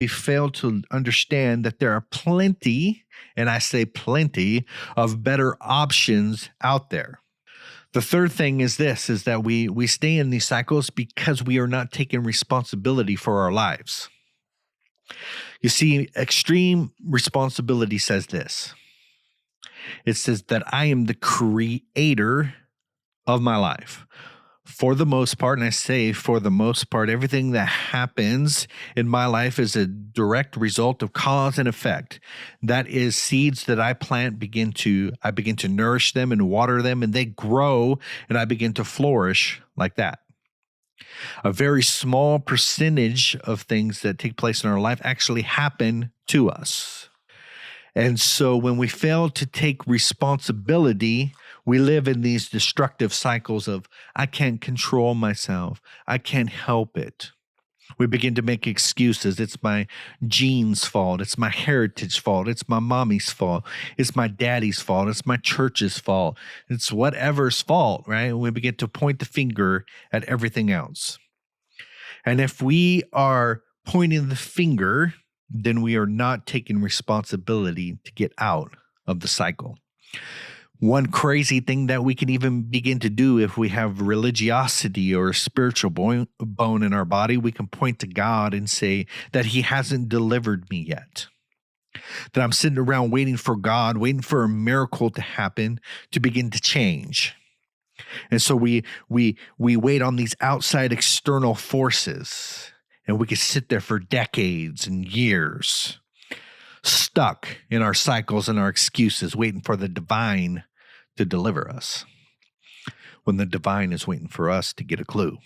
we fail to understand that there are plenty, and I say plenty, of better options out there. The third thing is this, is that we stay in these cycles because we are not taking responsibility for our lives. You see, extreme responsibility says this. It says that I am the creator of my life. For the most part, and I say for the most part, everything that happens in my life is a direct result of cause and effect. That is, seeds that I plant I begin to nourish them and water them, and they grow, and I begin to flourish like that. A very small percentage of things that take place in our life actually happen to us. And so when we fail to take responsibility, we live in these destructive cycles of, I can't control myself. I can't help it. We begin to make excuses. It's my genes' fault. It's my heritage fault. It's my mommy's fault. It's my daddy's fault. It's my church's fault. It's whatever's fault, right? And we begin to point the finger at everything else. And if we are pointing the finger, then we are not taking responsibility to get out of the cycle. One crazy thing that we can even begin to do if we have religiosity or a spiritual bone in our body, we can point to God and say that He hasn't delivered me yet. That I'm sitting around waiting for God, waiting for a miracle to happen to begin to change. And so we wait on these outside external forces, and we could sit there for decades and years, stuck in our cycles and our excuses, waiting for the divine to deliver us, when the divine is waiting for us to get a clue.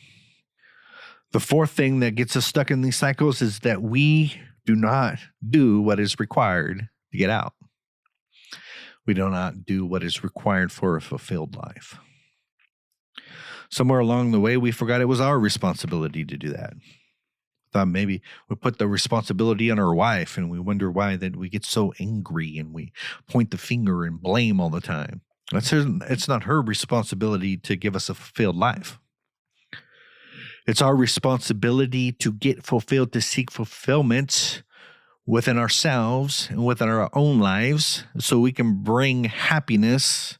The fourth thing that gets us stuck in these cycles is that we do not do what is required to get out. We do not do what is required for a fulfilled life. Somewhere along the way, we forgot it was our responsibility to do that. Thought maybe we put the responsibility on our wife, and we wonder why that we get so angry and we point the finger and blame all the time. It's not her responsibility to give us a fulfilled life. It's our responsibility to get fulfilled, to seek fulfillment within ourselves and within our own lives so we can bring happiness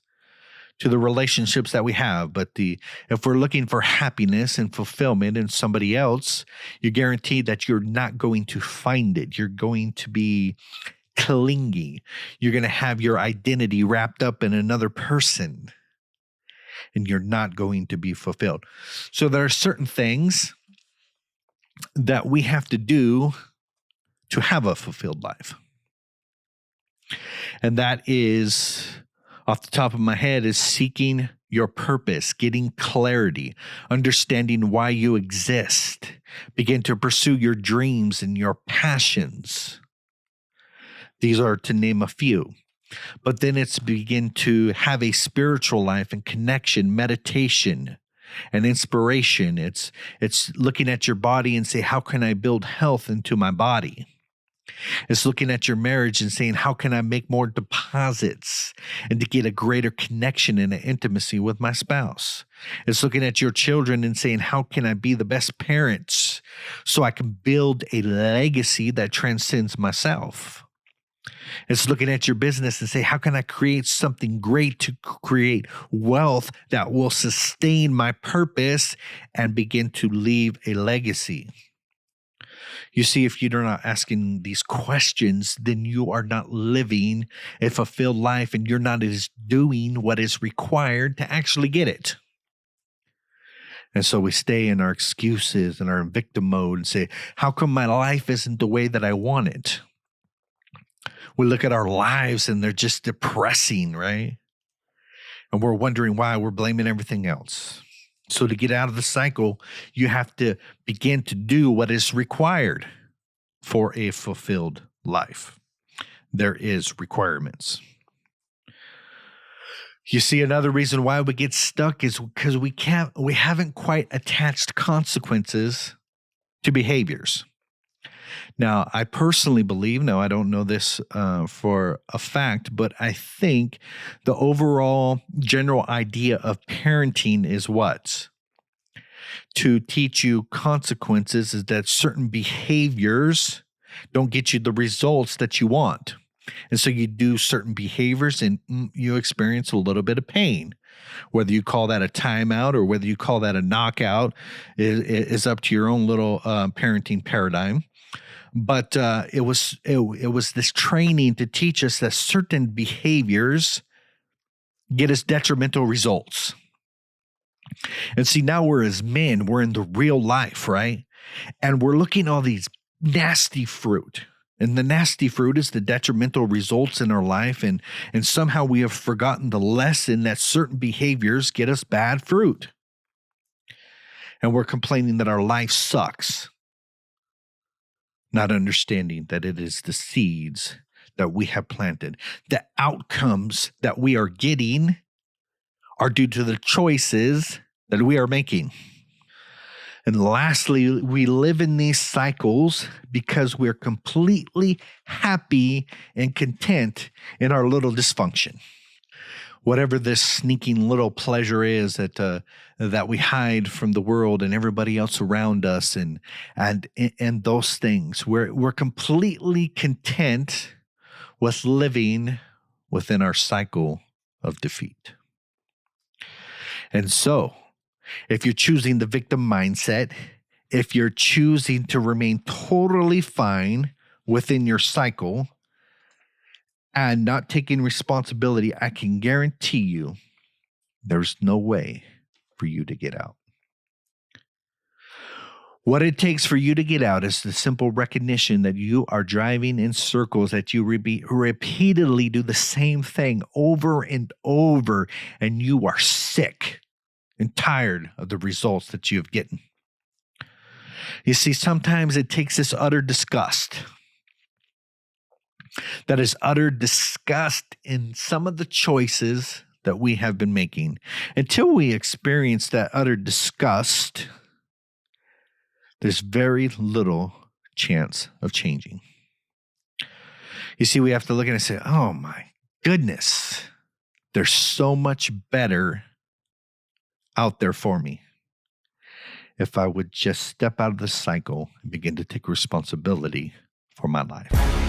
to the relationships that we have. But if we're looking for happiness and fulfillment in somebody else, you're guaranteed that you're not going to find it. You're going to be clingy. You're going to have your identity wrapped up in another person, and you're not going to be fulfilled. So there are certain things that we have to do to have a fulfilled life. And that is, off the top of my head, is seeking your purpose, getting clarity, understanding why you exist. Begin to pursue your dreams and your passions. These are to name a few. But then it's begin to have a spiritual life and connection, meditation, and inspiration. It's looking at your body and say, how can I build health into my body? It's looking at your marriage and saying, how can I make more deposits and to get a greater connection and an intimacy with my spouse? It's looking at your children and saying, how can I be the best parents so I can build a legacy that transcends myself? It's looking at your business and say, how can I create something great to create wealth that will sustain my purpose and begin to leave a legacy? You see, if you're not asking these questions, then you are not living a fulfilled life, and you're not doing what is required to actually get it. And so we stay in our excuses and our victim mode and say, how come my life isn't the way that I want it? We look at our lives and they're just depressing, right? And we're wondering why. We're blaming everything else. So to get out of the cycle, you have to begin to do what is required for a fulfilled life. There is requirements. You see, another reason why we get stuck is because we haven't quite attached consequences to behaviors. Now, I personally believe, now I don't know this for a fact, but I think the overall general idea of parenting is what? To teach you consequences, is that certain behaviors don't get you the results that you want. And so you do certain behaviors and you experience a little bit of pain. Whether you call that a timeout or whether you call that a knockout is up to your own little parenting paradigm. But it was this training to teach us that certain behaviors get us detrimental results. And see, now we're as men, we're in the real life, right? And we're looking at all these nasty fruit. And the nasty fruit is the detrimental results in our life. And somehow we have forgotten the lesson that certain behaviors get us bad fruit. And we're complaining that our life sucks, not understanding that it is the seeds that we have planted. The outcomes that we are getting are due to the choices that we are making. And lastly, we live in these cycles because we're completely happy and content in our little dysfunction. Whatever this sneaking little pleasure is that we hide from the world and everybody else around us, and those things, we're completely content with living within our cycle of defeat. And so, if you're choosing the victim mindset, if you're choosing to remain totally fine within your cycle and not taking responsibility, I can guarantee you there's no way for you to get out. What it takes for you to get out is the simple recognition that you are driving in circles, that you repeatedly do the same thing over and over, and you are sick and tired of the results that you have gotten. You see, sometimes it takes this utter disgust. That is utter disgust in some of the choices that we have been making. Until we experience that utter disgust, there's very little chance of changing. You see, we have to look at it and say, oh my goodness, there's so much better out there for me if I would just step out of the cycle and begin to take responsibility for my life.